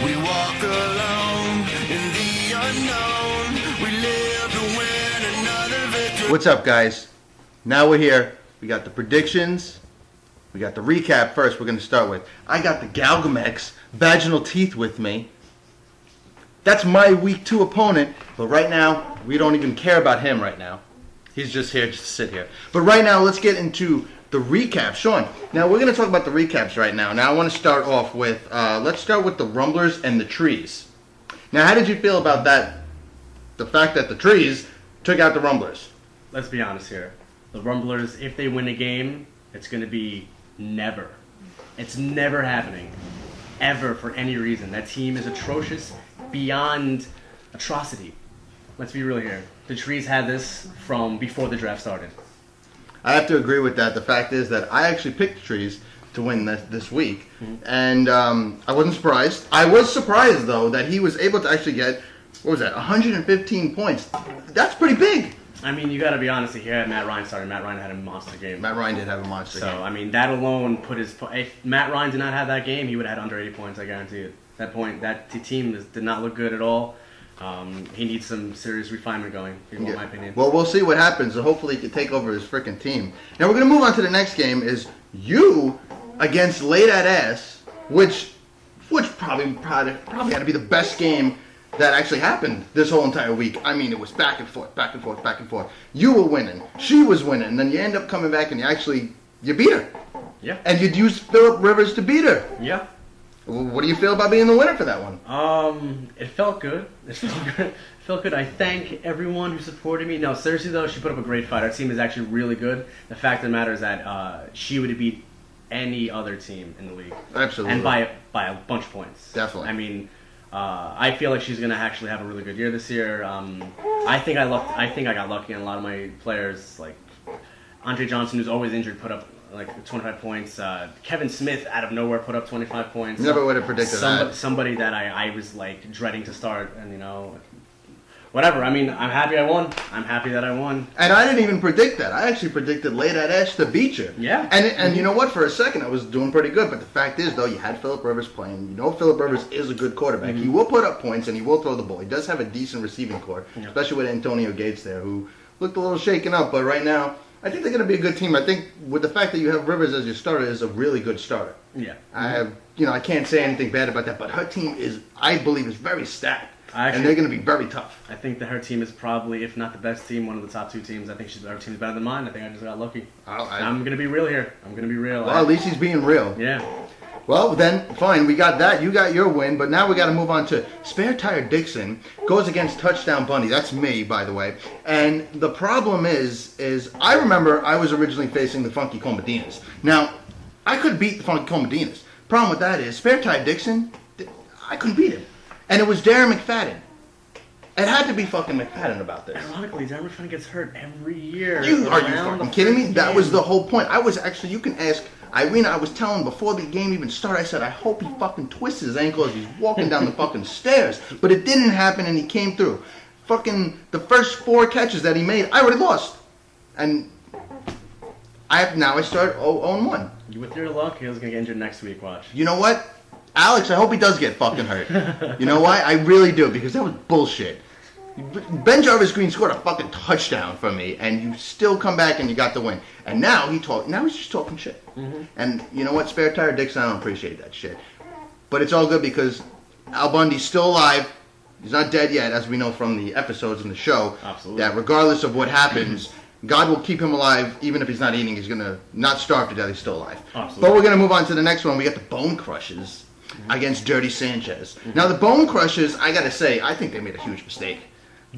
We walk alone in the unknown. We live to win another victory. What's up, guys? Now we're here. We got the predictions. We got the recap first we're going to start with. I got the Galgamex vaginal teeth with me. That's my week 2 opponent. But right now, we don't even care about him right now. He's just here just to sit here. But right now, let's get into the recap. Shawn, now we're going to talk about the recaps right now. Now I want to start off with, let's start with the Rumblers and the Trees. Now, how did you feel about that? The fact that the Trees took out the Rumblers. Let's be honest here. The Rumblers, if they win a game, it's going to be never. It's never happening. Ever, for any reason. That team is atrocious beyond atrocity. Let's be real here. The Trees had this from before the draft started. I have to agree with that. The fact is that I actually picked the Trees to win this week. And I wasn't surprised. I was surprised, though, that he was able to actually get, 115 points. That's pretty big. I mean, you got to be honest. He had Matt Ryan started. Matt Ryan had a monster game. Matt Ryan did have a monster game. So, I mean, that alone put his... If Matt Ryan did not have that game, he would have had under 80 points, I guarantee it. That point, that team did not look good at all. He needs some serious refinement going, in my opinion. Well, we'll see what happens. So hopefully he can take over his freaking team. Now we're going to move on to the next game. Is you against Lay That Ass, which probably had to be the best game that actually happened this whole entire week. I mean, it was back and forth, back and forth, back and forth. You were winning, she was winning, and then you end up coming back and you beat her. Yeah. And you'd use Phillip Rivers to beat her. Yeah. What do you feel about being the winner for that one? It felt good. It felt good. I thank everyone who supported me. No, seriously though, she put up a great fight. Our team is actually really good. The fact of the matter is that she would have beat any other team in the league. Absolutely. And by a bunch of points. Definitely. I mean, I feel like she's gonna actually have a really good year this year. I think I got lucky on a lot of my players. Like Andre Johnson, who's always injured, put up like 25 points. Kevin Smith, out of nowhere, put up 25 points. Never would have predicted that. Somebody that I was like dreading to start, and whatever. I mean, I'm happy I won. I'm happy that I won. And I didn't even predict that. I actually predicted Lay That Ass to beat you. Yeah. And you know what? For a second, I was doing pretty good. But the fact is, though, you had Phillip Rivers playing. You know Phillip Rivers is a good quarterback. He will put up points, and he will throw the ball. He does have a decent receiving core, especially with Antonio Gates there, who looked a little shaken up. But right now, I think they're going to be a good team. I think with the fact that you have Rivers as your starter is a really good starter. Yeah. I can't say anything bad about that. But her team is, I believe, is very stacked. And they're going to be very tough. I think that her team is probably, if not the best team, one of the top 2 teams. I think her team's better than mine. I think I just got lucky. I'm going to be real here. I'm going to be real. Well, at least he's being real. Yeah. Well, then, fine. We got that. You got your win. But now we got to move on to Spare Tire Dixon goes against Touchdown Bunny. That's me, by the way. And the problem is I remember I was originally facing the Funky Comedinas. Now, I could beat the Funky Comedinas. Problem with that is Spare Tire Dixon, I couldn't beat him. And it was Darren McFadden. It had to be fucking McFadden about this. Ironically, Darren McFadden gets hurt every year. Are you fucking kidding me? That was the whole point. I was actually, you can ask Irina, I was telling before the game even started, I said, I hope he fucking twists his ankle as he's walking down the fucking stairs. But it didn't happen and he came through. Fucking the first 4 catches that he made, I already lost. And I start 0-1. With your luck, he was going to get injured next week, watch. You know what? Alex, I hope he does get fucking hurt. You know why? I really do, because that was bullshit. Ben Jarvis Green scored a fucking touchdown for me, and you still come back and you got the win. And now he's just talking shit. And you know what? Spare Tire Dixon, I don't appreciate that shit. But it's all good because Al Bundy's still alive. He's not dead yet, as we know from the episodes in the show. Absolutely. That regardless of what happens, God will keep him alive. Even if he's not eating, he's going to not starve to death. He's still alive. Absolutely. But we're going to move on to the next one. We got the Bone Crushers against Dirty Sanchez. Now, the Bone Crushers, I got to say, I think they made a huge mistake.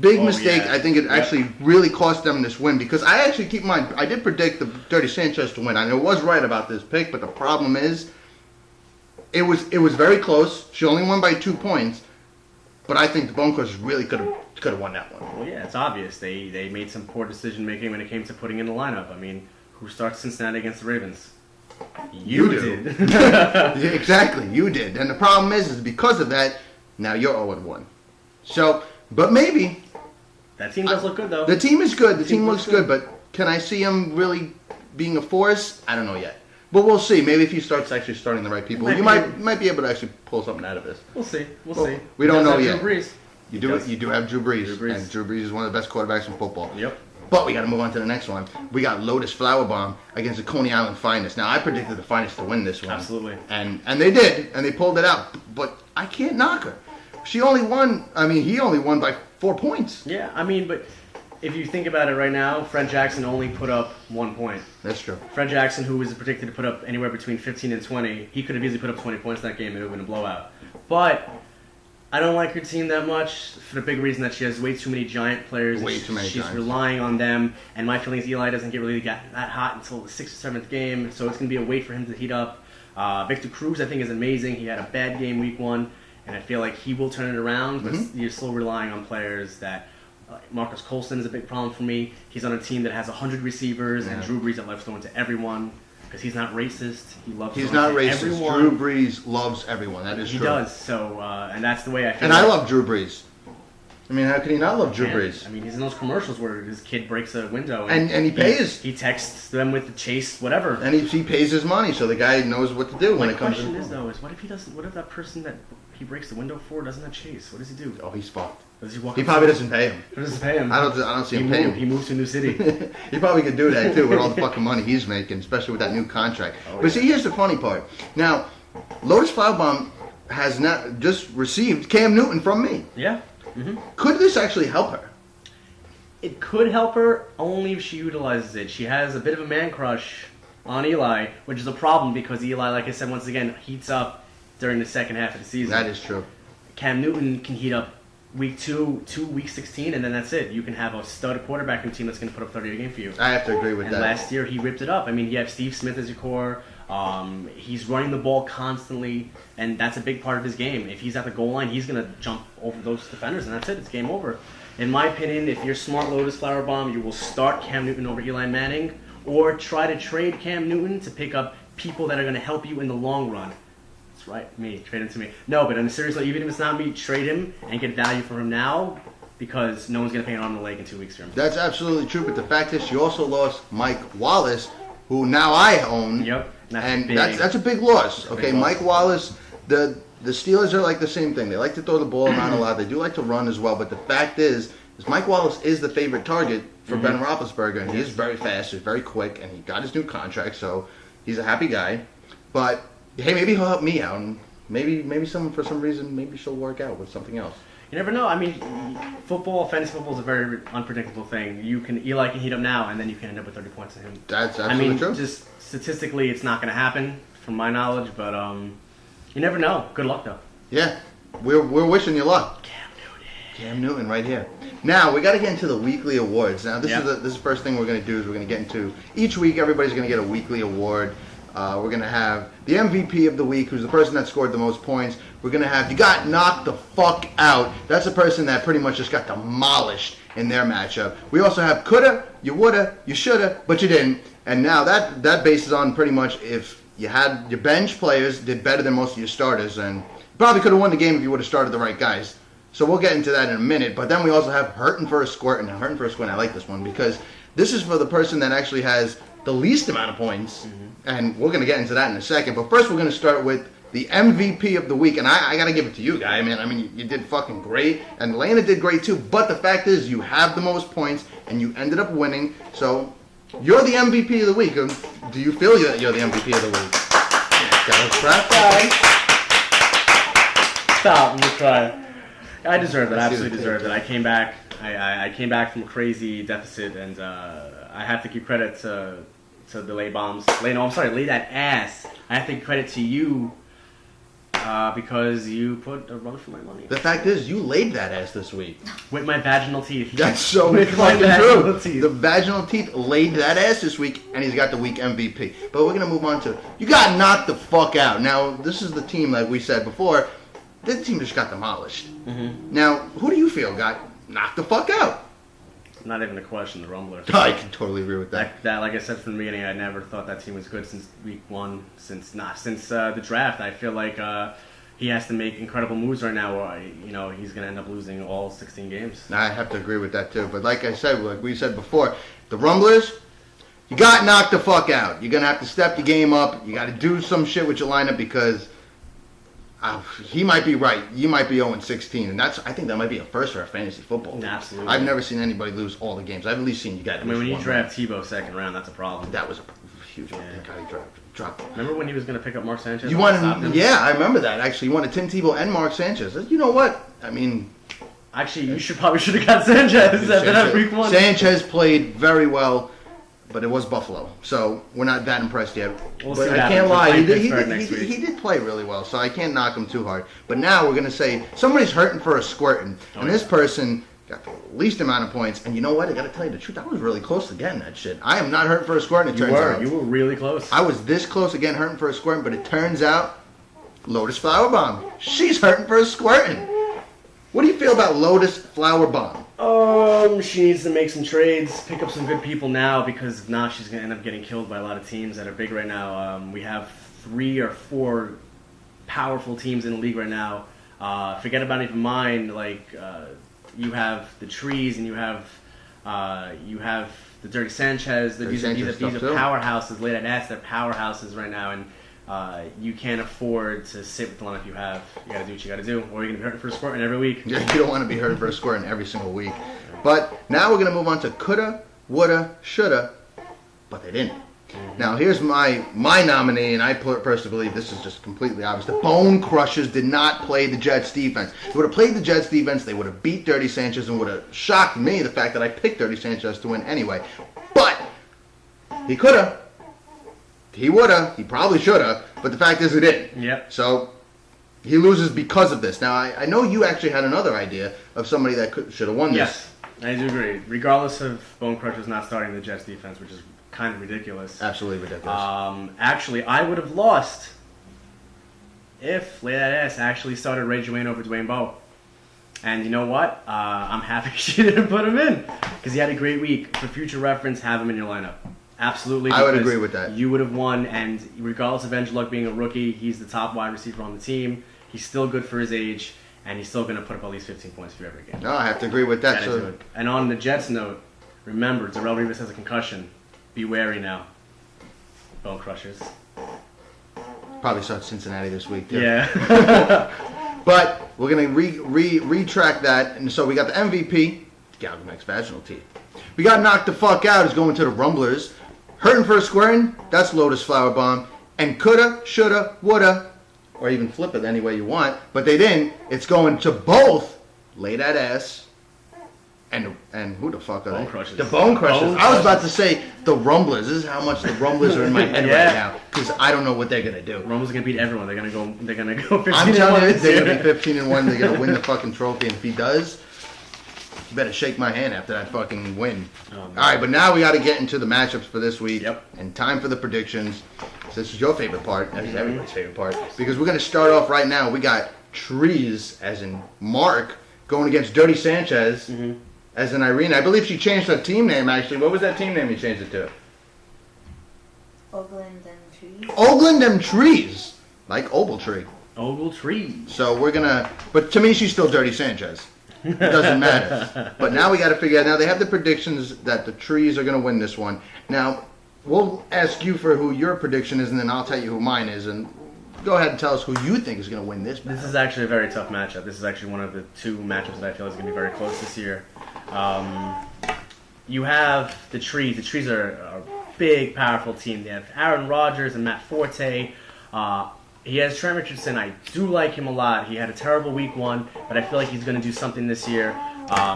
Big mistake. Yeah. I think it actually really cost them this win because I actually keep in mind, I did predict the Dirty Sanchez to win. I was right about this pick, but the problem is, it was very close. She only won by 2 points, but I think the Bone Crushers really could have won that one. Well, yeah, it's obvious. They made some poor decision making when it came to putting in the lineup. I mean, who starts Cincinnati against the Ravens? You did. Exactly, you did. And the problem is because of that, now you're 0-1. So, but maybe. That team does look good, though. The team is good. The team looks good, but can I see them really being a force? I don't know yet. But we'll see. Maybe if he starts actually starting the right people, you Might might be able to actually pull something out of this. We'll see. We'll see. We don't know He does yet. have Drew Brees. You do have Drew Brees, Drew Brees. and Drew Brees is one of the best quarterbacks in football. Yep. But we got to move on to the next one. We got Lotus Flower Bomb against the Coney Island Finest. Now, I predicted the Finest to win this one. Absolutely. And they did, and they pulled it out. But I can't knock her. She only won, he only won by 4 points. Yeah, but if you think about it right now, Fred Jackson only put up 1 point. That's true. Fred Jackson, who was predicted to put up anywhere between 15 and 20, he could have easily put up 20 points in that game and it would have been a blowout. But I don't like her team that much for the big reason that she has way too many giant players. Way too many She's giants. relying on them, and my feeling is Eli doesn't get that hot until the 6th or 7th game, so it's going to be a wait for him to heat up. Victor Cruz, I think, is amazing. He had a bad game week 1, and I feel like he will turn it around, but you're still relying on players that... Marcus Colston is a big problem for me. He's on a team that has 100 receivers, and Drew Brees that loves throwing to everyone because he's not racist. He loves. He's throwing not to racist. everyone. Drew Brees loves everyone. That is He true. does. So, and that's the way I feel. And I love Drew Brees. How can he not love Drew Brees? He's in those commercials where his kid breaks a window And he pays. He texts them with the chase, whatever. And he pays his money, so the guy knows what to do when My it comes question to... is though, what if he doesn't? What if that person that he breaks the window for doesn't have chase? What does he do? Oh, he's fucked. Does he walk? He up probably to- doesn't pay him. What does he pay him? I don't see him paying He him. moves to a new city. He probably could do that too with all the fucking money he's making, especially with that new contract. But see, here's the funny part. Now, Lotus Flower Bomb has not just received Cam Newton from me. Yeah. Could this actually help her? It could help her only if she utilizes it. She has a bit of a man crush on Eli, which is a problem because Eli, like I said, once again, heats up during the second half of the season. That is true. Cam Newton can heat up week 2 to week 16, and then that's it. You can have a stud quarterbacking team that's going to put up 30 a game for you. I have to agree with And that. last year, he ripped it up. You have Steve Smith as your core. He's running the ball constantly, and that's a big part of his game. If he's at the goal line, he's going to jump over those defenders, and that's it. It's game over. In my opinion, if you're smart Lotus Flower Bomb, you will start Cam Newton over Eli Manning, or try to trade Cam Newton to pick up people that are going to help you in the long run. That's right, me. Trade him to me. No, but seriously, even if it's not me, trade him and get value from him now, because no one's going to pay an arm and a leg in 2 weeks for him. That's absolutely true, but the fact is she also lost Mike Wallace, who now I own. Yep. That's a big loss. Okay, Mike Wallace, the Steelers are like the same thing. They like to throw the ball around a lot. They do like to run as well, but the fact is Mike Wallace is the favorite target for Ben Roethlisberger, and he is very fast, he's very quick, and he got his new contract, so he's a happy guy. But hey, maybe he'll help me out, and maybe someone for some reason, maybe she'll work out with something else. You never know. Fantasy football is a very unpredictable thing. Eli can heat up now, and then you can end up with 30 points to him. That's absolutely true. Just statistically, it's not going to happen, from my knowledge, but you never know. Good luck, though. Yeah, we're wishing you luck. Cam Newton right here. Now, we got to get into the weekly awards. Now, this is the first thing we're going to do is we're going to get into, each week everybody's going to get a weekly award. We're going to have the MVP of the week, who's the person that scored the most points. We're going to have, you got knocked the fuck out. That's a person that pretty much just got demolished in their matchup. We also have coulda, you woulda, you shoulda, but you didn't. And now that bases on pretty much if you had your bench players did better than most of your starters, and you probably could have won the game if you would have started the right guys. So we'll get into that in a minute. But then we also have Hurting for a Squirt. Now, Hurting for a Squirt, I like this one because this is for the person that actually has the least amount of points. And we're going to get into that in a second. But first, we're going to start with the MVP of the week. And I got to give it to you, guy, man. You did fucking great. And Lana did great, too. But the fact is, you have the most points, and you ended up winning. So you're the MVP of the week. Do you feel that you're the MVP of the week? Stop. Let me try. I deserved it. I absolutely deserved it. I came back. I came back from a crazy deficit, and I have to give credit to the lay bombs. Lay that ass. I have to give credit to you because you put a run for my money. The fact is, you laid that ass this week. With my vaginal teeth. That's so With my fucking vaginal true. teeth. The vaginal teeth laid that ass this week, and he's got the week MVP. But we're going to move on to, you got knocked the fuck out. Now, this is the team, like we said before, this team just got demolished. Now, who do you feel got knocked the fuck out? Not even a question, the Rumblers. I can totally agree with that. That, like I said from the beginning, I never thought that team was good since week 1, since the draft. I feel like he has to make incredible moves right now, or he's going to end up losing all 16 games. I have to agree with that too. But like I said, like we said before, the Rumblers, you got knocked the fuck out. You're going to have to step your game up. You got to do some shit with your lineup because he might be right. You might be 0-16, and I think that might be a first for fantasy football. Absolutely. I've never seen anybody lose all the games. I've at least seen you guys. I mean, when you draft Tebow second round, that's a problem. That was a huge one. Dropped. Remember when he was going to pick up Mark Sanchez? You wanted, yeah, I remember that. Actually, you wanted Tim Tebow and Mark Sanchez. You know what? I mean, actually, you probably should have got Sanchez at week 1. Sanchez played very well. But it was Buffalo, so we're not that impressed yet. We'll but see what I can't happens. lie, he did play really well, so I can't knock him too hard. But now we're going to say somebody's hurting for a squirting, and this person got the least amount of points. And you know what? I got to tell you the truth. I was really close to getting that shit. I am not hurting for a squirting, it turns out. You were really close. I was this close again hurting for a squirting, but it turns out Lotus Flower Bomb. She's hurting for a squirting. What do you feel about Lotus Flower Bomb? She needs to make some trades, pick up some good people now, because if not, she's going to end up getting killed by a lot of teams that are big right now. We have 3 or 4 powerful teams in the league right now. Forget about even mine. You have the Trees, and you have the Dirty Sanchez. These are powerhouses. Late at S, they're powerhouses right now, and you can't afford to sit with the lineup you have. You got to do what you got to do, or you're going to be hurting for a squirting every week. Yeah, you don't want to be hurting for a squirting every single week. But now we're going to move on to coulda, woulda, shoulda, but they didn't. Now here's my nominee, and I personally believe this is just completely obvious. The Bone Crushers did not play the Jets defense. If they would have played the Jets defense, they would have beat Dirty Sanchez and would have shocked me, the fact that I picked Dirty Sanchez to win anyway. But he coulda. He woulda. He probably shoulda. But the fact is he didn't. Yep. So he loses because of this. Now, I know you actually had another idea of somebody that should have won this. Yes, I do agree. Regardless of Bone Crushers not starting the Jets defense, which is kind of ridiculous. Absolutely ridiculous. Actually, I would have lost if Lay That Ass actually started Ray Dwayne over Dwayne Bowe. And you know what? I'm happy she didn't put him in, because he had a great week. For future reference, have him in your lineup. Absolutely. I would agree with that. You would have won, and regardless of Andrew Luck being a rookie, he's the top wide receiver on the team. He's still good for his age, and he's still going to put up at least 15 points for you every game. No, I have to agree with that. And on the Jets note, remember, Darrelle Revis has a concussion. Be wary now. Bone Crushers. Probably start Cincinnati this week, too. Yeah. But we're going to retract that. And so we got the MVP, Galgamex Vaginal Teeth. We got knocked the fuck out is going to the Rumblers. Hurting for a squaring, that's Lotus Flower Bomb. And coulda, shoulda, woulda, or even flip it any way you want, but they didn't. It's going to both Lay That Ass and who the fuck are Bone they? Crushers. The Bone Crushers. I was about to say the Rumblers. This is how much the Rumblers are in my head Yeah. right now, because I don't know what they're gonna do. Rumbles are gonna beat everyone. They're gonna go 15 I'm telling you, this they're year. gonna be 15-1. They're gonna win the fucking trophy, and if he does, you better shake my hand after that fucking win. Oh, All right, but now we got to get into the matchups for this week. Yep. And time for the predictions. So this is your favorite part. That is everybody's favorite part, because we're gonna start off right now. We got Trees, as in Mark, going against Dirty Sanchez. As in Irene. I believe she changed her team name, actually. What was that team name you changed it to? Oakland and Trees. Oakland and Trees. Like Ogletree. Ogletree. So we're going to... But to me, she's still Dirty Sanchez. It doesn't matter. But now we got to figure out... Now, they have the predictions that the Trees are going to win this one. Now, we'll ask you for who your prediction is, and then I'll tell you who mine is. And go ahead and tell us who you think is going to win this battle. This is actually a very tough matchup. This is actually one of the 2 matchups that I feel is going to be very close this year. You have the Trees. The Trees are a big, powerful team. They have Aaron Rodgers and Matt Forte. He has Trent Richardson. I do like him a lot. He had a terrible week 1, but I feel like he's going to do something this year.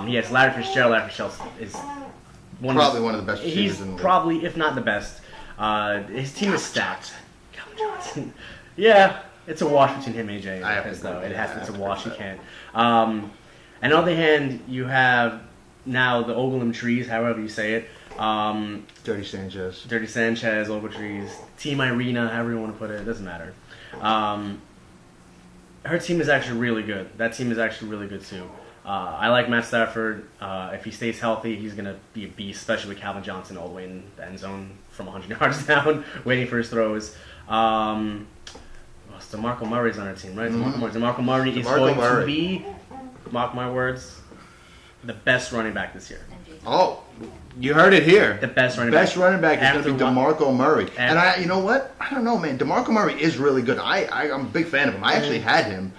He has Larry Fitzgerald. Larry Fitzgerald is probably one of the best receivers he's in the league. Probably, if not the best. His team is stacked. Calvin Johnson. Yeah, it's a wash between him and AJ. I have to It's a agree wash. You with can't. And on the other hand, you have now the Oglum Trees, however you say it. Dirty Sanchez. Dirty Sanchez, Ogletrees, Team Irina, however you want to put it, it doesn't matter. Her team is actually really good. That team is actually really good too. I like Matt Stafford. If he stays healthy, he's going to be a beast, especially with Calvin Johnson all the way in the end zone from 100 yards down, waiting for his throws. DeMarco Murray's on our team, right? DeMarco Murray is going to be, mark my words, the best running back this year. Oh, you heard it here. The best running Best back. running back is going to be After DeMarco Murray. And After- you know what? I don't know, man. DeMarco Murray is really good. I'm a big fan of him. I actually had him,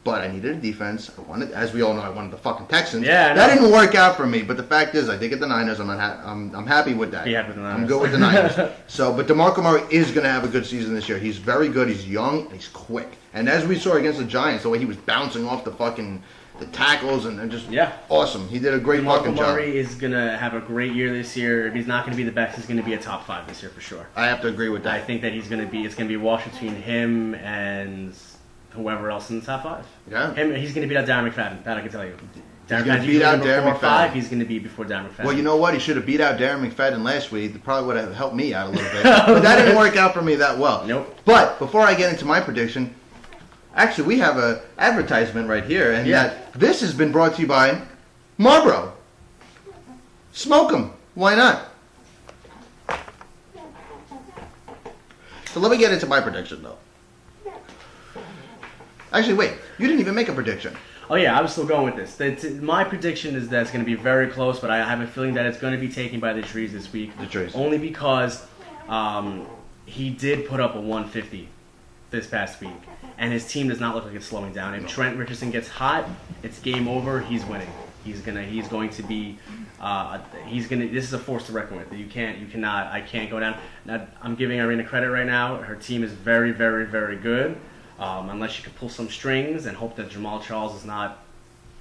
but I needed a defense. I wanted, as we all know, I wanted the fucking Texans. Yeah, I know. that didn't work out for me. But the fact is, I did get the Niners. I'm happy with that. Be happy with the Niners. I'm good with the Niners. So, but DeMarco Murray is going to have a good season this year. He's very good. He's young. And he's quick. And as we saw against the Giants, the way he was bouncing off the tackles and just awesome. He did a great fucking DeMarco job. Murray is going to have a great year this year. If he's not going to be the best, he's going to be a top 5 this year for sure. I have to agree with that. I think that it's going to be a wash between him and whoever else in the top 5. Yeah. He's going to beat out Darren McFadden. That I can tell you. He's going to beat out Darren McFadden. 5, he's going to be before Darren McFadden. Well, you know what? He should have beat out Darren McFadden last week. It probably would have helped me out a little bit. But that didn't work out for me that well. Nope. But before I get into my prediction, actually, we have an advertisement right here. And this has been brought to you by Marlboro. Smoke them. Why not? So let me get into my prediction, though. Actually, wait. You didn't even make a prediction. Oh yeah, I was still going with this. My prediction is that it's going to be very close, but I have a feeling that it's going to be taken by the Trees this week. The Trees. Only because he did put up a 150 this past week, and his team does not look like it's slowing down. If Trent Richardson gets hot, it's game over. He's winning. This is a force to reckon with. I can't go down. Now, I'm giving Irina credit right now. Her team is very, very, very good. Unless you can pull some strings and hope that Jamal Charles is not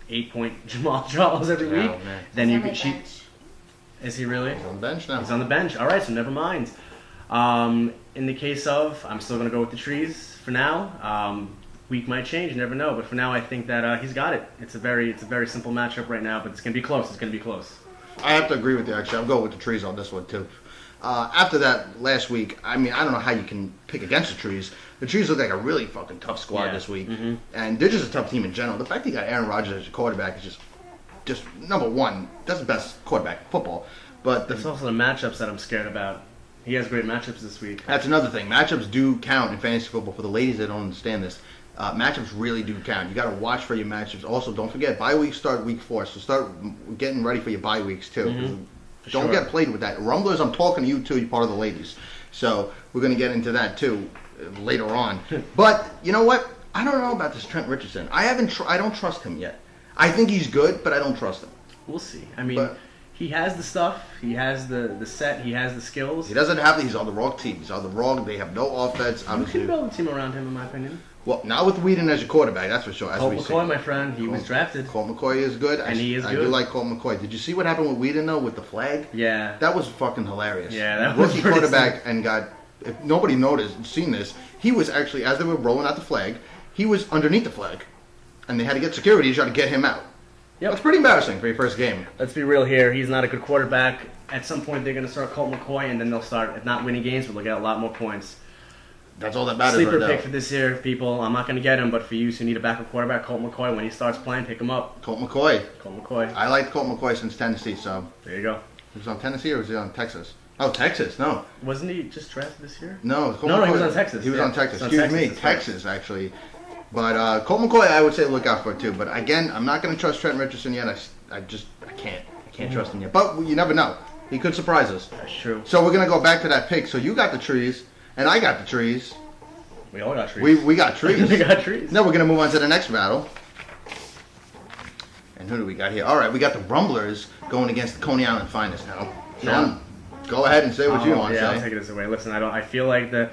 8-point Jamal Charles every week, then you can. Is he really? He's on the bench now. He's on the bench. All right, so never mind. In the case of, I'm still going to go with the Trees for now. Week might change, you never know. But for now, I think that he's got it. It's a very simple matchup right now, but it's going to be close. It's going to be close. I have to agree with you, actually. I'm going with the Trees on this one, too. After that last week, I mean, I don't know how you can pick against the Trees. The Trees look like a really fucking tough squad this week. Mm-hmm. And they're just a tough team in general. The fact that you got Aaron Rodgers as your quarterback is just number one. That's the best quarterback in football. But it's also the matchups that I'm scared about. He has great matchups this week. That's another thing. Matchups do count in fantasy football. For the ladies that don't understand this, matchups really do count. You got to watch for your matchups. Also, don't forget, bye weeks start week 4. So start getting ready for your bye weeks, too. Mm-hmm. Don't get played with that. Rumblers, I'm talking to you, too. You're part of the ladies. So we're going to get into that, too, later on. But you know what? I don't know about this Trent Richardson. I don't trust him yet. I think he's good, but I don't trust him. We'll see. I mean, he has the stuff. He has the set. He has the skills. He doesn't have he's on the wrong team. He's on the wrong. They have no offense. You can build a team around him, in my opinion. Well, not with Whedon as your quarterback, that's for sure. Colt McCoy, my friend, he was drafted. Colt McCoy is good. And he is good. I do like Colt McCoy. Did you see what happened with Whedon, though, with the flag? Yeah. That was fucking hilarious. Yeah, that was rookie quarterback and if nobody seen this, he was actually, as they were rolling out the flag, he was underneath the flag. And they had to get security to try to get him out. Yep. That's pretty embarrassing for your first game. Let's be real here. He's not a good quarterback. At some point, they're going to start Colt McCoy, and then they'll start, if not winning games, but they'll get a lot more points. That's all that matters. Sleeper right pick now. for this year, people. I'm not going to get him, but for you who need a backup quarterback, Colt McCoy, when he starts playing, pick him up. Colt McCoy. Colt McCoy. I liked Colt McCoy since Tennessee, so. There you go. He was on Tennessee or was he on Texas? Oh, Texas, no. Wasn't he just drafted this year? No, No, he was on Texas. He was on Texas. On Excuse me, Texas, Texas, actually. But Colt McCoy, I would say look out for too. But again, I'm not going to trust Trent Richardson yet. I can't trust him yet. But you never know. He could surprise us. That's true. So we're going to go back to that pick. So you got the Trees, and I got the Trees. We all got trees. We got trees. We got trees. Now we're going to move on to the next battle. And who do we got here? All right, we got the Rumblers going against the Coney Island Finest now. Shawn, go ahead and say what you want to say. I'll take this away. Listen, I feel like the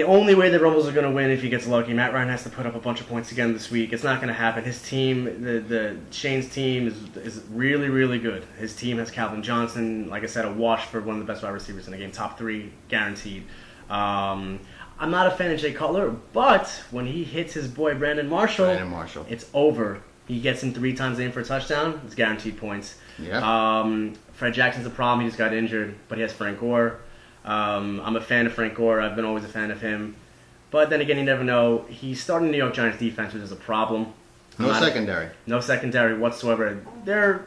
only way the Rumbles are going to win if he gets lucky, Matt Ryan has to put up a bunch of points again this week. It's not going to happen. His team, the Shane's team is really, really good. His team has Calvin Johnson, like I said, a wash for one of the best wide receivers in the game, top 3 guaranteed. I'm not a fan of Jay Cutler, but when he hits his boy Brandon Marshall, it's over. He gets him 3 times in for a touchdown. It's guaranteed points. Yeah. Fred Jackson's a problem. He just got injured, but he has Frank Gore. I'm a fan of Frank Gore. I've been always a fan of him. But then again, you never know. He's starting the New York Giants defense, which is a problem. No secondary. No secondary whatsoever. They're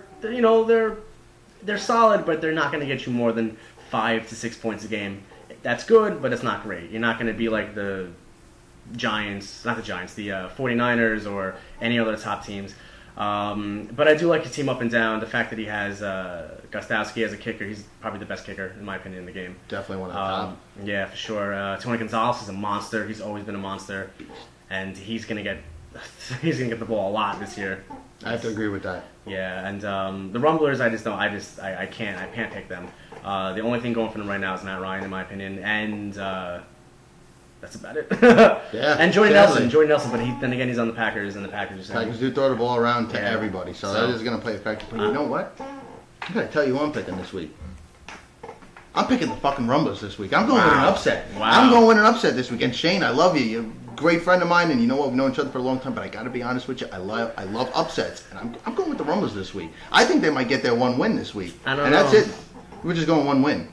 solid, but they're not going to get you more than 5 to 6 points a game. That's good, but it's not great. You're not going to be like the 49ers or any other top teams. But I do like his team up and down. The fact that he has Gostowski as a kicker, he's probably the best kicker, in my opinion, in the game. Definitely one of the top. Yeah, for sure. Tony Gonzalez is a monster. He's always been a monster. And he's going to get the ball a lot this year. I have to agree with that. Yeah, and the Rumblers, I can't pick them. The only thing going for them right now is Matt Ryan, in my opinion, and that's about it. Yeah, and Jordy definitely. Nelson, but then again, he's on the Packers, and the Packers are Packers do throw the ball around to Yeah. everybody, so So- that is going to play a factor. But you know what? I got to tell you who I'm picking this week. I'm picking the fucking Rumblers this week. I'm going with an Wow. upset. Wow. I'm going with an upset this week. And Shane, I love you. You're a great friend of mine, and you know what? We've known each other for a long time. But I got to be honest with you. I love upsets, and I'm going with the Rumblers this week. I think they might get their one win this week, I don't and know. that's it. We're just going one win.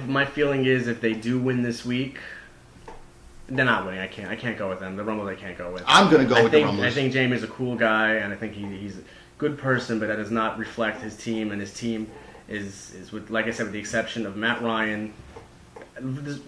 My feeling is if they do win this week, they're not winning. I can't go with them. The Rumblers I can't go with. I'm going to go with the I Rumblers. think Jamie's a cool guy, and I think he's a good person, but that does not reflect his team, and his team is with, like I said, with the exception of Matt Ryan. There's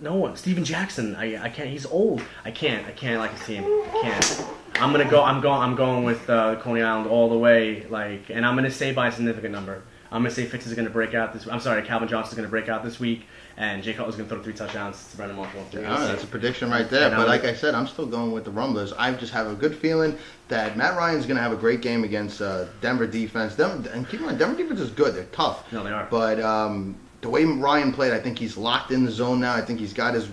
no one. Steven Jackson. I can't. He's old. I can't like his team. I can't. I'm going with Coney Island all the way. And I'm gonna say by a significant number. I'm gonna say Fitz is gonna break out this. I'm sorry, Calvin Johnson's gonna break out this week, and Jay Cutler's gonna throw 3 touchdowns to Brandon Marshall. That's a prediction right there. And But like I said, I'm still going with the Rumblers. I just have a good feeling that Matt Ryan's going to have a great game against Denver defense. And keep in mind, Denver defense is good. They're tough. No, they are. But the way Ryan played, I think he's locked in the zone now. I think he's got his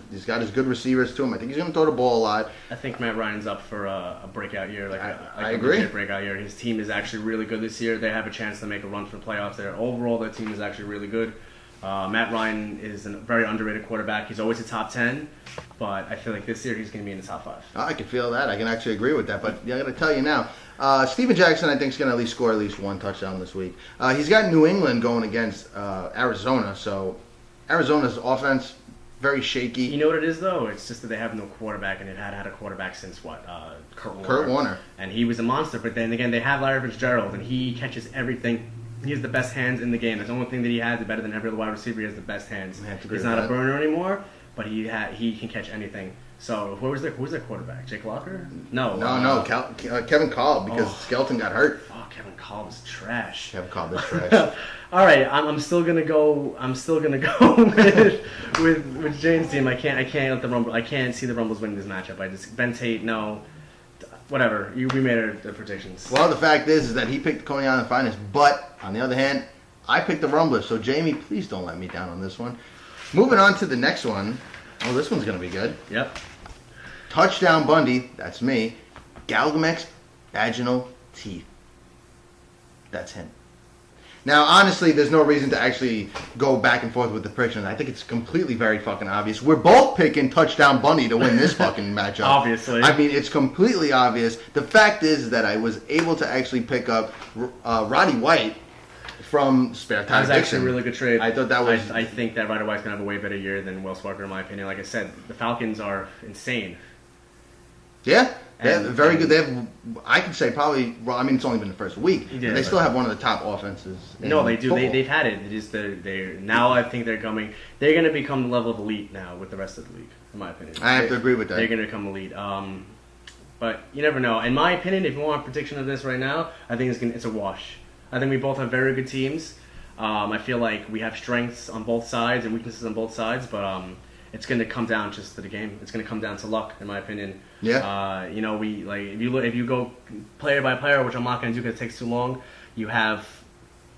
good receivers to him. I think he's going to throw the ball a lot. I think Matt Ryan's up for a breakout year. I agree. A breakout year. His team is actually really good this year. They have a chance to make a run for the playoffs. Overall, their team is actually really good. Matt Ryan is a very underrated quarterback. He's always a top 10, but I feel like this year he's going to be in the top 5. I can feel that. I can actually agree with that. But I got to tell you now, Steven Jackson, I think, is going to at least score at least 1 touchdown this week. He's got New England going against Arizona, so Arizona's offense very shaky. You know what it is, though? It's just that they have no quarterback, and they've had a quarterback since what? Kurt Warner. And he was a monster, but then again, they have Larry Fitzgerald, and he catches everything. He has the best hands in the game. That's the only thing that he has. Better than every other wide receiver. He has the best hands. He's not a burner anymore, but he can catch anything. So who was their quarterback? Jake Locker? No. Kevin Kolb, because Skelton got hurt. Oh, Kevin Kolb is trash. Kevin Kolb is trash. All right, I'm still gonna go with Jane's team. I can't let the Rumble. I can't see the Rumbles winning this matchup. Ben Tate, no. Whatever. We made our predictions. Well, the fact is that he picked the Coney Island Finest, but on the other hand, I picked the Rumblers. So Jamie, please don't let me down on this one. Moving on to the next one. Oh, this one's gonna be good. Yep. Touchdown Bundy, that's me. Galgamex vaginal teeth. That's him. Now, honestly, there's no reason to actually go back and forth with the prediction. I think it's completely very fucking obvious. We're both picking Touchdown Bundy to win this fucking matchup. Obviously. I mean, it's completely obvious. The fact is that I was able to actually pick up Roddy White from Spare That Tire was actually a really good trade. I thought that was... I think that Ryder White's going to have a way better year than Wells Fargo, in my opinion. Like I said, the Falcons are insane. Yeah. They're And- very and- good. They have, I could say probably, well, I mean, it's only been the first week. Yeah, but they still have one of the top offenses. No, they do. Football. They've had it. It is they're now. I think they're coming. They're going to become the level of elite now with the rest of the league, in my opinion. I have to agree with that. They're going to become elite. But you never know. In my opinion, if you want a prediction of this right now, I think it's a wash. I think we both have very good teams. I feel like we have strengths on both sides and weaknesses on both sides, but it's going to come down just to the game. It's going to come down to luck, in my opinion. Yeah. If you go player by player, which I'm not going to do because it takes too long. You have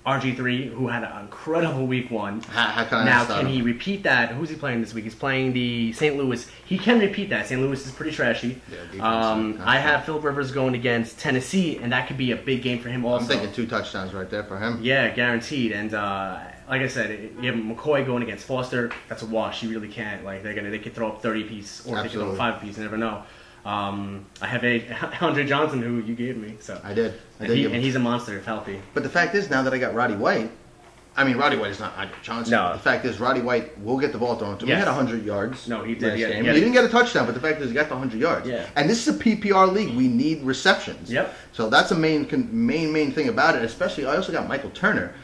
RG3, who had an incredible week 1. How can I Now, start can him? he repeat that? Who's he playing this week? He's playing the St. Louis. He can repeat that. St. Louis is pretty trashy. Yeah, defense, I have Philip Rivers going against Tennessee, and that could be a big game for him also. I'm thinking 2 touchdowns right there for him. Yeah, guaranteed. And like I said, you have McCoy going against Foster. That's a wash. You really can't. Like they could throw up 30 apiece, or they could throw up 5 apiece. You never know. I have Andre Johnson, who you gave me. So I did. and he's a monster if healthy. But the fact is, now that I got Roddy White, I mean, Roddy White is not Andre Johnson. No. The fact is, Roddy White will get the ball thrown to him. Yes. He had 100 yards. No, he did. last Yeah, game. he had He didn't get a touchdown, but the fact is, he got the 100 yards. Yeah. And this is a PPR league. We need receptions. Yep. So that's a main thing about it. Especially, I also got Michael Turner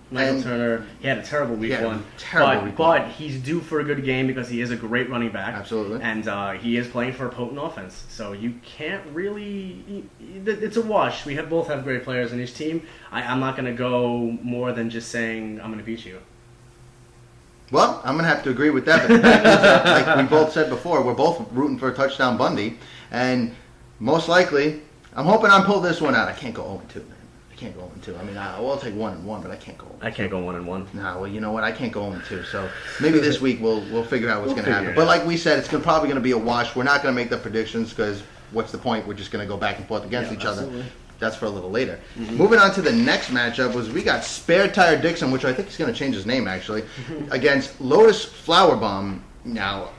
Michael And- Turner, he had a terrible week Yeah, one. terrible week one. But he's due for a good game because he is a great running back. Absolutely. And he is playing for a potent offense. So you can't really... It's a wash. We both have great players in each team. I'm not going to go more than just saying, I'm going to beat you. Well, I'm going to have to agree with that. But the fact is that, like we both said before, we're both rooting for a touchdown Bundy. And most likely, I'm hoping I'm pull this one out. I can't go 0-2, man. I can't go 0-2. I mean, I will take 1-1, but I can't go 0-2. I can't go 1-1. Nah, well, you know what? I can't go 0-2. So maybe this week we'll figure out what's going to happen. figure it But out. like we said, it's probably going to be a wash. We're not going to make the predictions because what's the point? We're just going to go back and forth against each absolutely. other. That's for a little later. Moving on to the next matchup was we got Spare Tire Dixon, which I think he's going to change his name actually, against Lotus Flower Bomb. Now,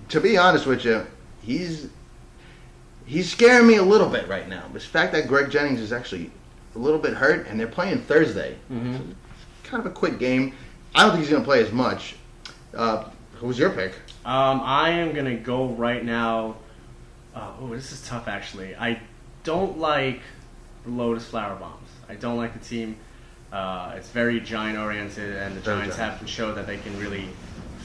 to be honest with you, he's scaring me a little bit right now. The fact that Greg Jennings is actually a little bit hurt, and they're playing Thursday. So kind of a quick game. I don't think he's going to play as much. Who's your pick? I am going to go right now. This is tough actually. I don't like the Lotus Flower Bombs. I don't like the team. It's very Giant oriented, and the Very Giants Giant. haven't showed that they can really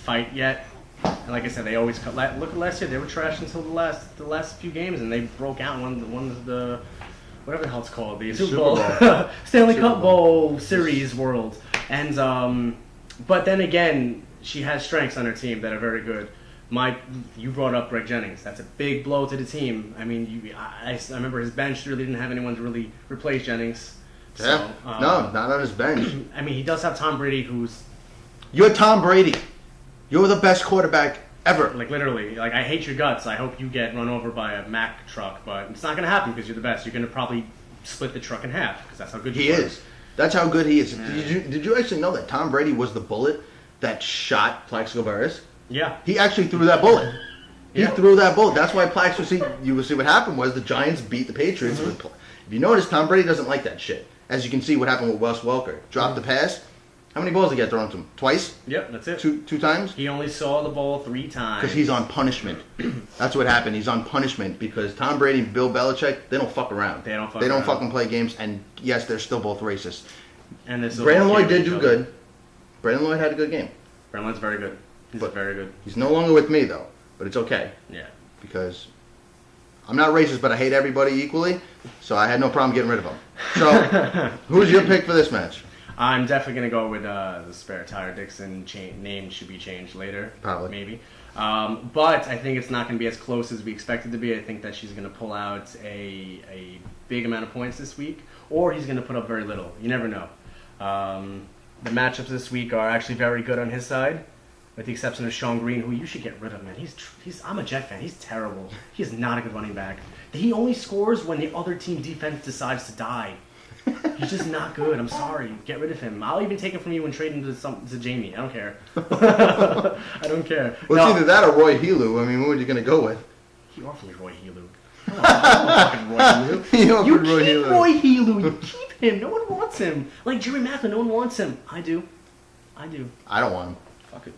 fight yet. And like I said, they always cut. Look at last year; they were trash until the last few games, and they broke out and won the whatever the hell it's called, the Super Bowl, Stanley Super Cup Bowl Series World. And but then again, she has strengths on her team that are very good. You brought up Greg Jennings. That's a big blow to the team. I mean, I remember his bench really didn't have anyone to really replace Jennings. Yeah. So, No, not on his bench. I mean, he does have Tom Brady, who's You're Tom Brady. You're the best quarterback ever. like literally, like, I hate your guts. I hope you get run over by a Mack truck, but it's not going to happen because you're the best. You're going to probably split the truck in half because that's how good you He are. is. That's how good he is. Yeah. Did you actually know that Tom Brady was the bullet that shot Plaxico Burress? Yeah. He actually threw that bullet. He Yeah. threw that bullet. That's why you will see what happened was the Giants beat the Patriots. With, if you notice, Tom Brady doesn't like that shit. As you can see what happened with Wes Welker. Dropped the pass. How many balls did he get thrown to him? Twice? Yep, that's it. Two times? He only saw the ball 3 times. Because he's on punishment. That's what happened. He's on punishment because Tom Brady and Bill Belichick, they don't fuck around. They don't fuck They don't around. fucking play games. And yes, they're still both racist. And this Brandon Lloyd did do good. Brandon Lloyd had a good game. Brandon Lloyd's very good. He's But- very good. He's no longer with me though, but it's okay Yeah. because I'm not racist, but I hate everybody equally, so I had no problem getting rid of him. So, who's your pick for this match? I'm definitely going to go with the Spare Tire Dixon. Name should be changed later. Probably. Maybe. But I think it's not going to be as close as we expect it to be. I think that she's going to pull out a big amount of points this week, or he's going to put up very little. You never know. The matchups this week are actually very good on his side, with the exception of Shawn Green, who you should get rid of, man. I'm a Jet fan. He's terrible. He is not a good running back. He only scores when the other team defense decides to die. He's just not good. I'm sorry. Get rid of him. I'll even take him from you and trade him to Jamie. I don't care. I don't care. Well, it's either that or Roy Helu. I mean, what are you going to go with? He offered me Roy Helu. I don't want fucking Roy Helu. He offered You Roy keep Helu. Roy Helu. You keep him. No one wants him. Like Jerry Macklin, no one wants him. I do. I don't want him. Fuck it.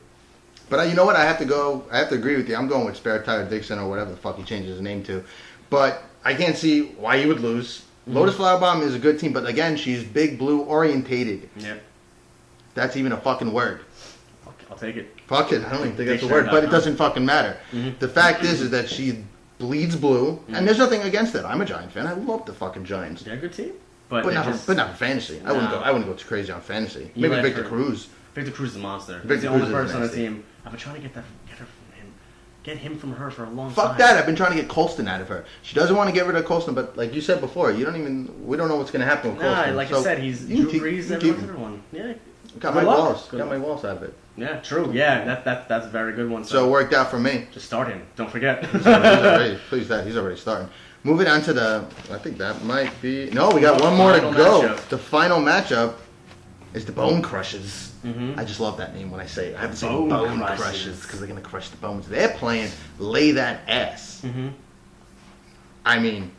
But you know what? I have to agree with you. I'm going with Spare Tire Dixon or whatever the fuck he changes his name to. But I can't see why you would lose. Lotus Flower Bomb is a good team, but again, she's big blue orientated. Yep. That's even a fucking word. I'll take it. Fuck it. I don't even think that's a word, but it doesn't fucking matter. The fact is that she bleeds blue, and there's nothing against it. I'm a Giant fan. I love the fucking Giants. They're a good team. But But they not, just, but not for fantasy. I wouldn't go too crazy on fantasy. Maybe let Victor her- Cruz. Victor Cruz is a monster. Victor He's the Cruz only is person on the nasty. team. I've been trying to get him from her for a long time. Fuck that! I've been trying to get Colston out of her. She doesn't want to get rid of Colston, but like you said before, we don't know what's going to happen with Nah, Colston. like So I said, he's you Drew keep- Brees, you keep everyone. Yeah. Got Good my luck. walls. Good Got my luck. walls out of it. Yeah, true. Yeah, that's a very good one. So it worked out for me. just start him. Don't forget. He's already starting. Moving on to I think that might be. No, we got one more to Final go. matchup. The final matchup is the Bone Crushers. Mhm. I just love that name when I say it. I have to say Bone Bone Crushers. Crushers because they're gonna crush the bones. They're playing Lay That Ass. Mm-hmm. I mean,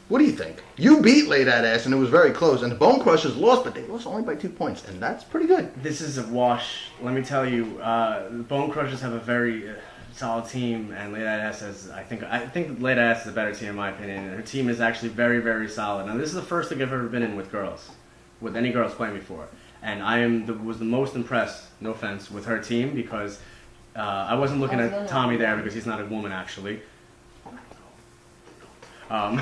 what do you think? You beat Lay That Ass and it was very close, and the Bone Crushers lost, but they lost only by 2 points, and that's pretty good. This is a wash. Let me tell you, the Bone Crushers have a very solid team, and Late Ass has. I think Late Ass is a better team in my opinion. And her team is actually very, very solid. Now this is the first league I've ever been in with girls, with any girls playing before, and was the most impressed. No offense, with her team because I wasn't looking at Tommy there because he's not a woman actually. I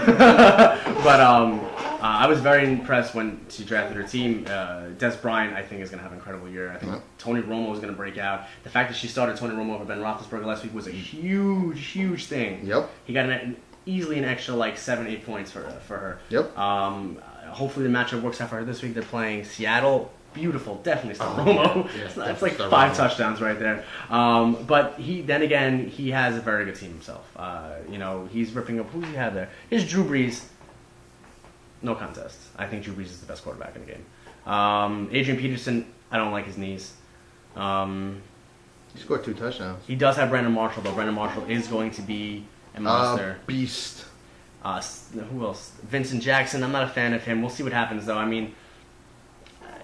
was very impressed when she drafted her team. Des Bryant, I think, is going to have an incredible year. I think Tony Romo is going to break out. The fact that she started Tony Romo over Ben Roethlisberger last week was a huge, huge thing. Yep. He got easily an extra like 7-8 points for her. Yep. Hopefully the matchup works out for her this week. They're playing Seattle. Beautiful, definitely start Romo. Yeah, it's like 5 touchdowns right there. But he has a very good team himself. He's ripping up. Who do you have there? Here's Drew Brees. No contest. I think Drew Brees is the best quarterback in the game. Adrian Peterson, I don't like his knees. He scored 2 touchdowns. He does have Brandon Marshall, though. Brandon Marshall is going to be a monster. Beast. Who else? Vincent Jackson. I'm not a fan of him. We'll see what happens, though. I mean,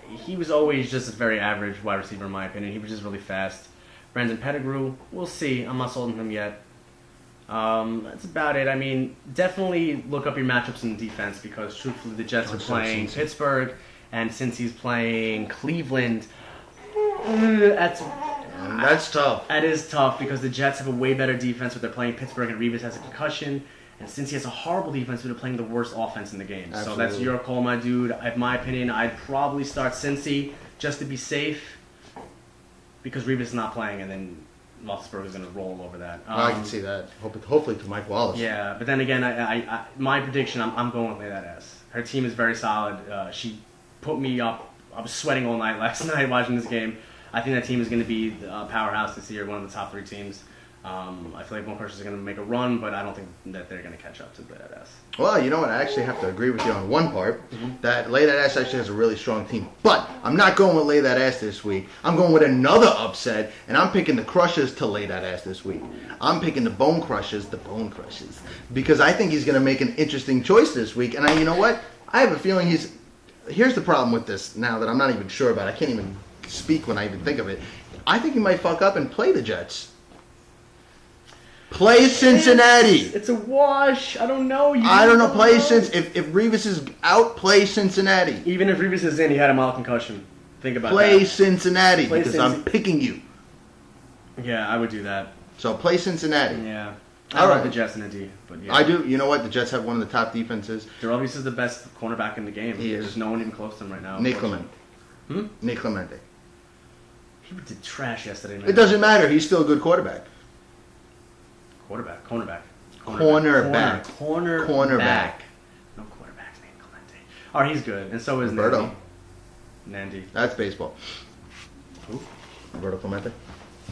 he was always just a very average wide receiver, in my opinion. He was just really fast. Brandon Pettigrew, we'll see. I'm not sold on him yet. That's about it. I mean, definitely look up your matchups in defense because, truthfully, the Jets are playing Pittsburgh, and since he's playing Cleveland, that's tough. That is tough because the Jets have a way better defense, but they're playing Pittsburgh, and Revis has a concussion. And since he has a horrible defense, they're playing the worst offense in the game. Absolutely. So that's your call, my dude. In my opinion, I'd probably start Cincy just to be safe because Revis is not playing, and then Roethlisberger is going to roll over that. I can see that. Hopefully to Mike Wallace. Yeah, but then again, I my prediction, I'm going with Lay That Ass. Her team is very solid. She put me up. I was sweating all night last night watching this game. I think that team is going to be a powerhouse this year, one of the top 3 teams. I feel like Bone is going to make a run, but I don't think that they're going to catch up to Lay That Ass. Well, you know what? I actually have to agree with you on one part. That Lay That Ass actually has a really strong team. But I'm not going with Lay That Ass this week. I'm going with another upset, and I'm picking the Crushers to lay that ass this week. I'm picking the Bone Crushers, because I think he's going to make an interesting choice this week. And you know what? I have a feeling here's the problem with this now that I'm not even sure about. I can't even speak when I even think of it. I think he might fuck up and play the Jets. Play Cincinnati. It's a wash. I don't know. I don't know. Play if Revis is out, play Cincinnati. Even if Revis is in, he had a mild concussion. Think about play that. Cincinnati Play because I'm picking you. Yeah, I would do that. So play Cincinnati. Yeah. All right. The Jets in a D, but yeah. I do. You know what? The Jets have one of the top defenses. Derelvis is the best cornerback in the game. He is. There's no one even close to him right now. Nick Clement. Nick Clemente. He did trash yesterday, man. It doesn't matter. He's still a good quarterback. Cornerback. Cornerback. Cornerback. No quarterback's named Clemente. Oh, he's good, and so is Roberto. Nandy. That's baseball. Who? Roberto Clemente.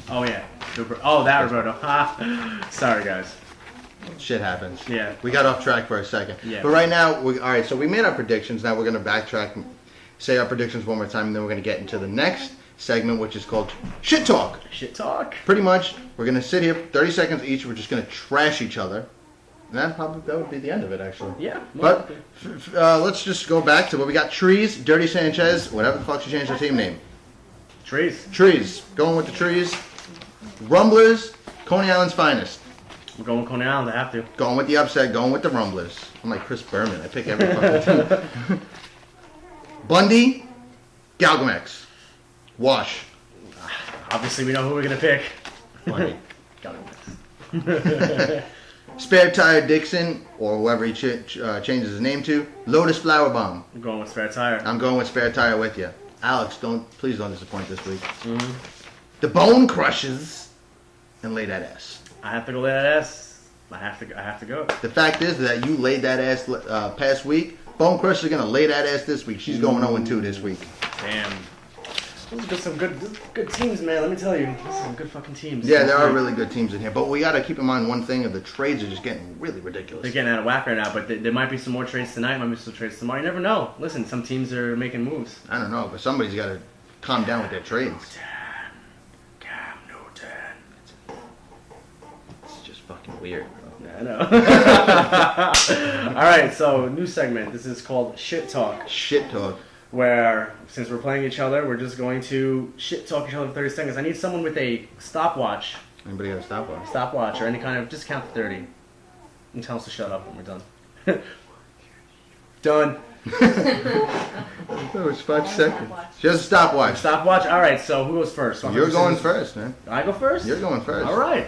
Oh yeah. That Roberto. Sorry guys. Shit happens. Yeah. We got off track for a second. Yeah. But right now, all right. So we made our predictions. Now we're going to backtrack, say our predictions one more time, and then we're going to get into the next segment, which is called Shit Talk. Shit Talk. Pretty much, we're going to sit here 30 seconds each. We're just going to trash each other. And that would be the end of it, actually. Yeah. But let's just go back to what we got. Trees, Dirty Sanchez, whatever the fuck she changed her team name. Trees. Going with the Trees. Rumblers, Coney Island's finest. We're going with Coney Island. I have to. Going with the upset. Going with the Rumblers. I'm like Chris Berman. I pick every fucking team. Bundy, Galgamex. Wash. Obviously, we know who we're going to pick. Bundy. Galgamex. Spare Tire Dixon, or whoever he changes his name to. Lotus Flower Bomb. I'm going with Spare Tire. I'm going with Spare Tire with you. Alex, please don't disappoint this week. The Bone Crushes, and Lay That Ass. I have to go lay that ass. I have to go. The fact is that you laid that ass past week. Bone Crusher's going to lay that ass this week. She's going 0-2 this week. Damn. Those are some good teams, man. Let me tell you. Those are some good fucking teams. Yeah, there are really good teams in here. But we got to keep in mind one thing, the trades are just getting really ridiculous. They're getting out of whack right now, but there might be some more trades tonight. Might be some trades tomorrow. You never know. Listen, some teams are making moves. I don't know, but somebody's got to calm down with their trades. Cam Newton. It's just fucking weird, bro. Yeah, I know. All right, so new segment. This is called Shit Talk. Shit Talk. Where, since we're playing each other, we're just going to shit talk each other for 30 seconds. I need someone with a stopwatch. Anybody got a stopwatch? Stopwatch or any kind of, just count to 30. And tell us to shut up when we're done. Done. That was 5 seconds. Just a stopwatch. Stopwatch. All right. So who goes first? You're going first, man. I go first. You're going first. All right.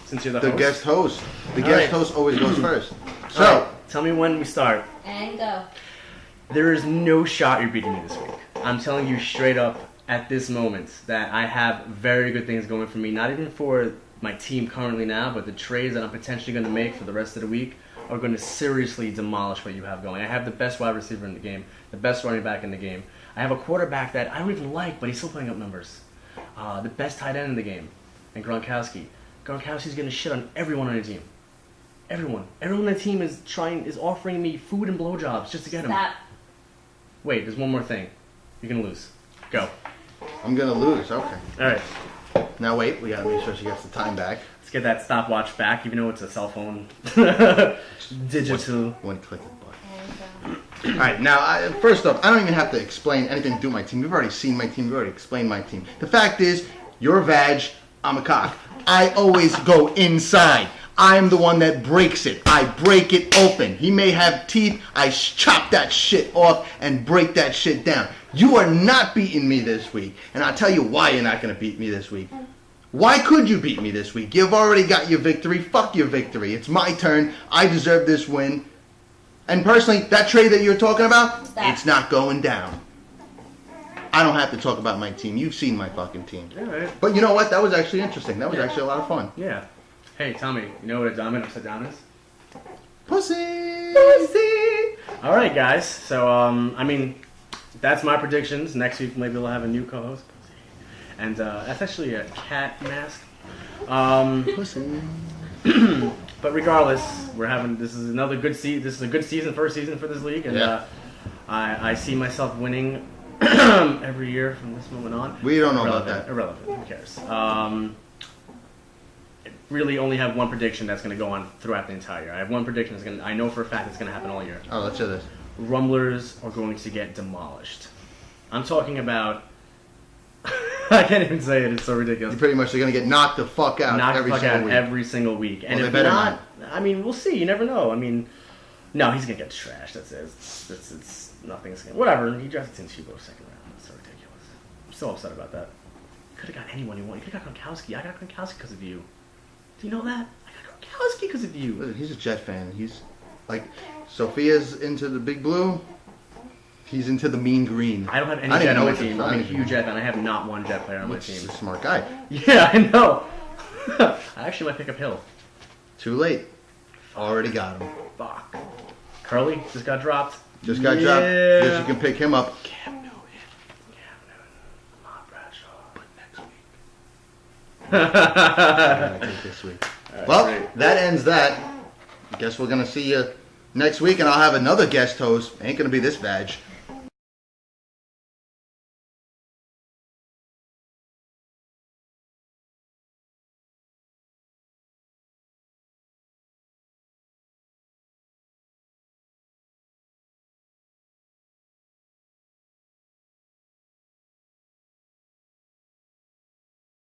Since you're the host. guest host. The All guest right. host always goes first. So, All right, tell me when we start. And go. There is no shot you're beating me this week. I'm telling you straight up at this moment that I have very good things going for me. Not even for my team currently now, but the trades that I'm potentially going to make for the rest of the week are going to seriously demolish what you have going. I have the best wide receiver in the game, the best running back in the game. I have a quarterback that I don't even like, but he's still putting up numbers. The best tight end in the game, and Gronkowski. Gronkowski's getting shit on everyone on the team. Everyone on the team is offering me food and blowjobs just to get him. Stop. Wait, there's one more thing. You're gonna lose. Go. I'm going to lose. Okay. All right. Now, wait. We got to make sure she gets the time back. Let's get that stopwatch back, even though it's a cell phone. Digital. One click of the button. And go. All right. Now, first off, I don't even have to explain anything to do with my team. You've already seen my team. You've already explained my team. The fact is, you're a vag. I'm a cock. I always go inside. I'm the one that breaks it. I break it open. He may have teeth. I chop that shit off and break that shit down. You are not beating me this week. And I'll tell you why you're not going to beat me this week. Why could you beat me this week? You've already got your victory. Fuck your victory. It's my turn. I deserve this win. And personally, that trade that you're talking about, Stop. it's not going down. I don't have to talk about my team. You've seen my fucking team. All right. But you know what? That was actually interesting. That was Yeah. actually a lot of fun. Yeah. Hey, Tommy, you know what a diamond upside down is? Pussy! All right, guys. So, I mean, that's my predictions. Next week, maybe we'll have a new co-host. And that's actually a cat mask. Pussy. But regardless, this is another good season. This is a good season, first season for this league, and Yeah. I see myself winning every year from this moment on. We don't know about Irrelevant. that. Irrelevant. Who cares? Really, only have one prediction that's going to go on throughout the entire year. I have one prediction that's I know for a fact it's going to happen all year. Oh, let's hear this. Rumblers are going to get demolished. I'm talking about. I can't even say it. It's so ridiculous. You pretty much are going to get knocked the fuck out Knock every the fuck single out week. every single week. And Well, if they better not, I mean, we'll see. You never know. I mean, no, he's gonna get trashed. That's it. It's nothing's gonna. Whatever. He drafted Tim Tebow second round. That's so ridiculous. I'm so upset about that. You could have got anyone you want. You could have got Gronkowski. I got Gronkowski because of you. Do you know that? I got Gronkowski because of you. Listen, he's a Jet fan. He's like, Sophia's into the big blue. He's into the mean green. I don't have any I didn't Jet on know my it. team. I I'm a didn't huge Jet fan. I have not one Jet player on my He's team. a smart guy. Yeah, I know. I actually might pick up Hill. Too late. Already got him. Fuck. Curly just got dropped. Just got dropped. Guess you can pick him up. Cam Newton. Lamont Bradshaw. But next week. I think this week. Alright, Well, great. that ends that. Guess we're gonna see you next week, and I'll have another guest host. Ain't gonna be this vag.